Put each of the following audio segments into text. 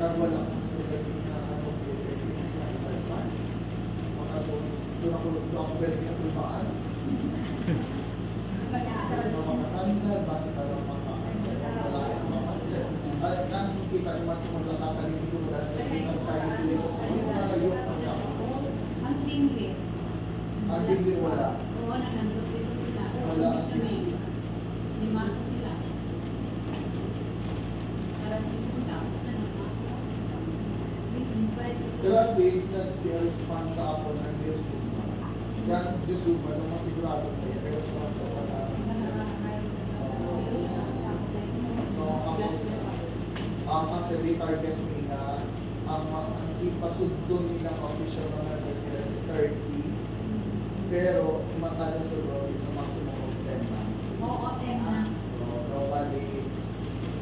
wala ko na sila yung computer. Doon ako galing yung tulmaan. Kasi mapapasanda, base ka lang wala yung mapansin. At nakikita naman kung magkakakalin ko mula sa itas tayo tuloy sa sayo, malayo ang kapatid. Ang tinggi. Ang tinggi wala. Oo, nandun dito sila. Wala. Lima ko sila. Para sa ipunta, sa nama. Pero at least, nag-respond sa ako ng Diyos ko. Yan, Diyos ko ba, nung masigurado ko yun. Pero ito ang wala. So, actually, target nila, ang ipasuddo nilang official mga business 30, pero matalo sa road is a maximum of 10 na. Oo, 10 na. So, normally,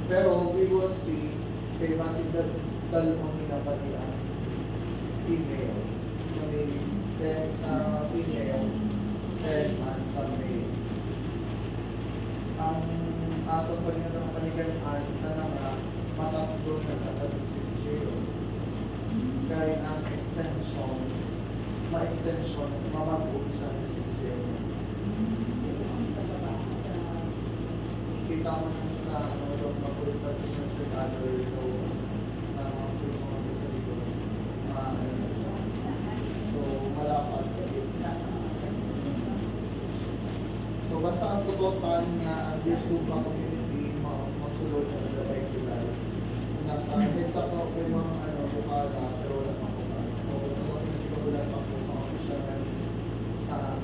pero we will see, kaya masig dalawang nila pati ang email. So, may 10 sa email, 10 man sa mail. Ang atong pagkakang panigaan sa nga matatlo na nakadistribute zero. Kaya ang extension, ma-extension, mamabuo siya ng zero. Kita mo naman sa mabulit na business with other na mga puso mga sa likod. So, malapad. So, basta ang tototan nga ang Facebook na community, masulod na nagabay sila. Kahit sa to, may mga bukala, pero wala pang bukala. So, sa mga siguro pa po sa official na list sa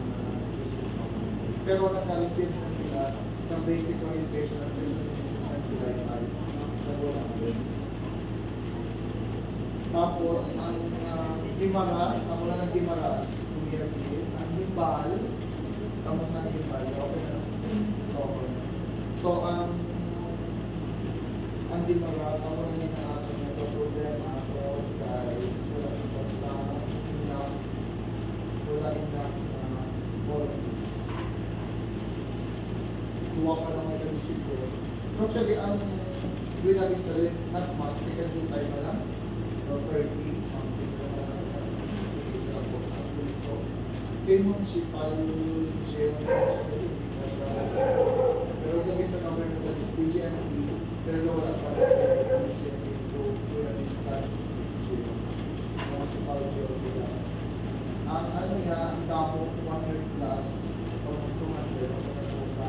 Facebook na community. Pero nagka-receive na sila sa basic orientation at business sa July 5. Tapos, ang Gimaras, ako lang ng Gimaras, ang Gimbal, kamusta ang Gimbal? Okay na. So, ang Gimaras, ako lang yung nakatong na problema ako dahil wala enough na quality. Kuha ka lang may isip ko. Actually, ang winag is rin, not much, because yung time na lang, 30, something na lang, so, kay municipal jail, pero gawin na number na sa PGNP, pero wala pa rin sa PGNP, to na-discard sa jail, municipal jail nila. Ang ano niya, ang damo, 100 plus, almost 200, ang mga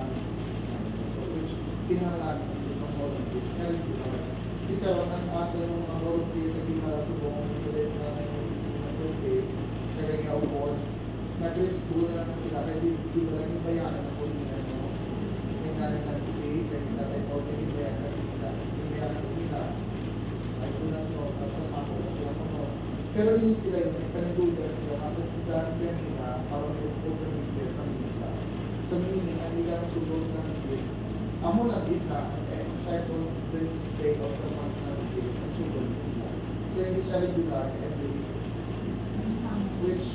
so, which pinangalan ng isang volunteers, kaya ito ang ato ng mga volunteers na pinarasubong ng ulit na nag-birthday, kaya nga po, nag-risk po na lang sila, kaya di ba lang yung bayanan na po nila, no? May narin nag-say, kaya natin po, kaya yung bayanan po nila, ay po lang ito, basta sako na sila po. Pero hindi sila yun, panagulgan sila, kapag nila, para may open media sa misa. So meaning, ang ilang subod ng gate, amo na dita, ang cycle brings day of the month ng gate, ang subod nila. So hindi siya regular every week. Which,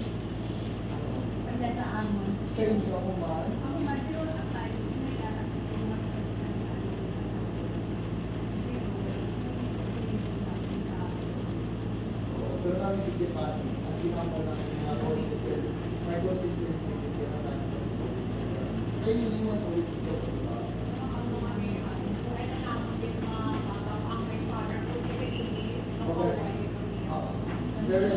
sa inyo ako man, pero namin ikipati, ang ginamo ng mga consistency, may consistency, hindi na namin consistency. Sa inyo yung sa week ito, diba? Very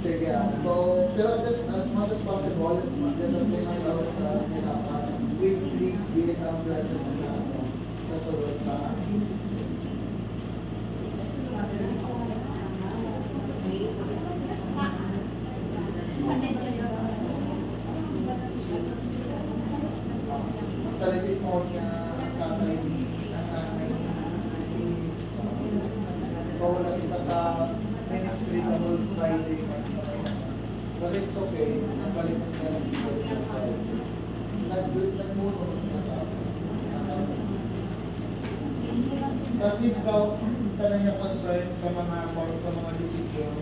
sige, so, pero as much as possible, let us remind ourselves na weekly giving ang presence na sa sulod sa sa legit mo niya tatay so wala kita ka ministry na whole Friday but it's okay nagbalik mo sila ng people sa Friday nagmuno mo sila sa akin so at least daw talaga concern sa mga decisions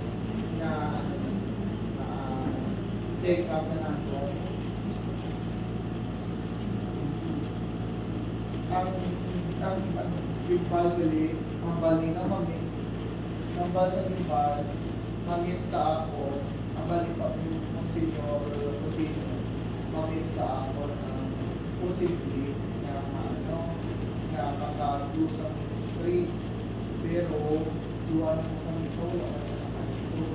na take up na nato. Ang gimbal gali, ang bali na mamit, ang basa gimbal, mamit sa ako, ang bali pa yung senior opinion, mamit sa ako na posible na ano, na makado sa ministry, pero duwan mo kami sa wala ka na nakalito.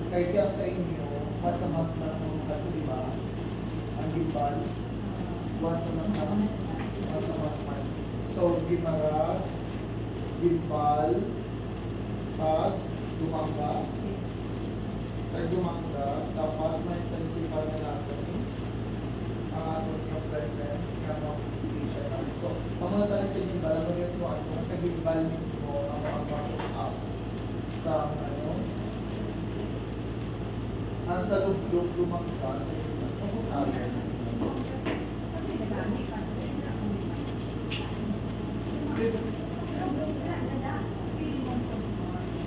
Kahit yan sa inyo, once a month na naman ito, di ba? Ang gimbal, once a month na, once a month man. So, gimaras, gimbal, pag dumanggas, dapat ma-intensify na natin ang ating yung presence na mag-activation natin. So, ang mga tayo sa gimbal, ang mga ito ang sa gimbal mismo, ang mga up sa ano, ang sa loob dumanggas sa gimbal.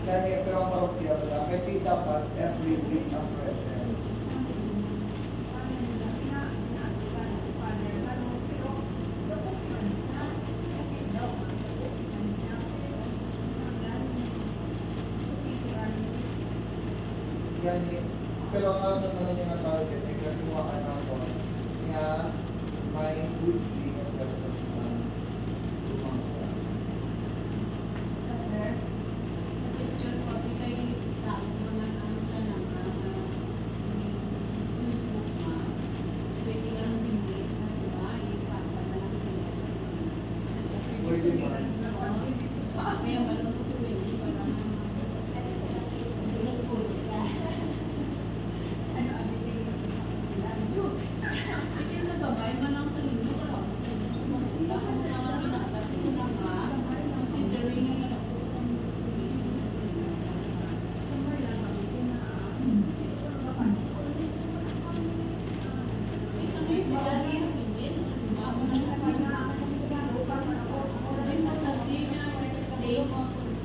Kaya pero ang parokya wala, kaya dapat every week ang presence. Yan, pero ang ano naman yung target, ay graduaan ako nga may weekly na presence na dumangkas.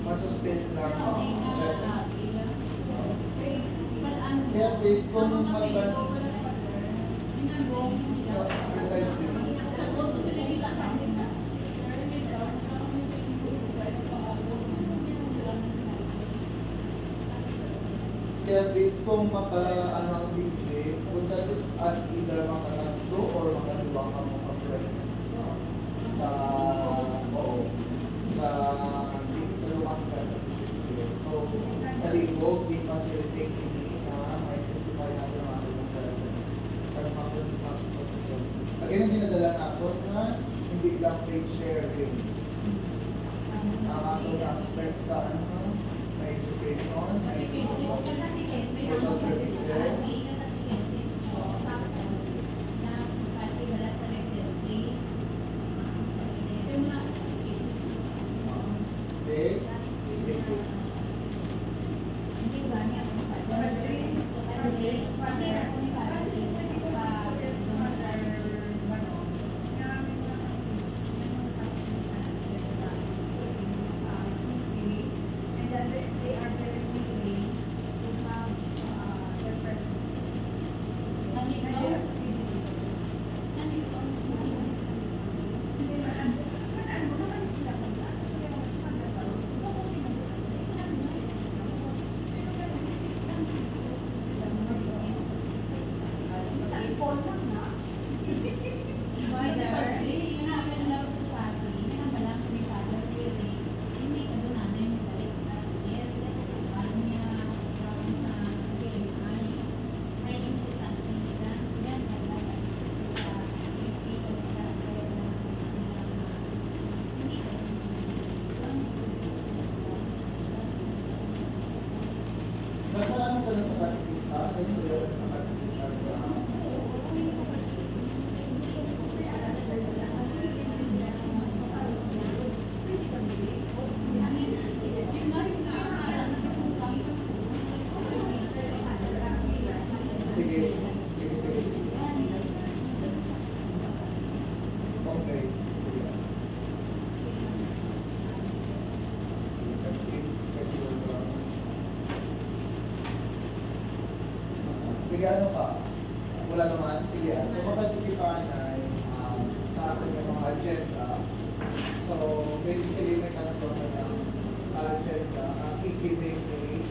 Masuspend lang ang presence. Kaya at least kung precisely. Kaya at least kung ano ang bigli, kung that is at either makatatlo or makadua ka mga present sa lumang ka sa district. So, kaligog, di facilitate ini na ma-intensify natin ang ating presence. Para makapag-posisyon. Again, ang dinadala natin na hindi lang face sharing. Ang ating aspects sa ano, may education, may social services. Okay? Sige. Nagkaano ka na sa katikista? May istorya ka na sa katikista na sige. Okay. Please schedule Sige, ano pa? Wala naman. Sige, so makatipipan ay sa ating mga agenda. So, basically, may kanto ng agenda. Ang kikinig ni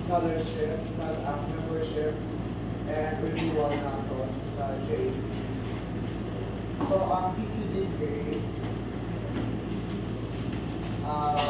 scholarship, membership, and renewal natin sa JAC. So, ang kikinig ay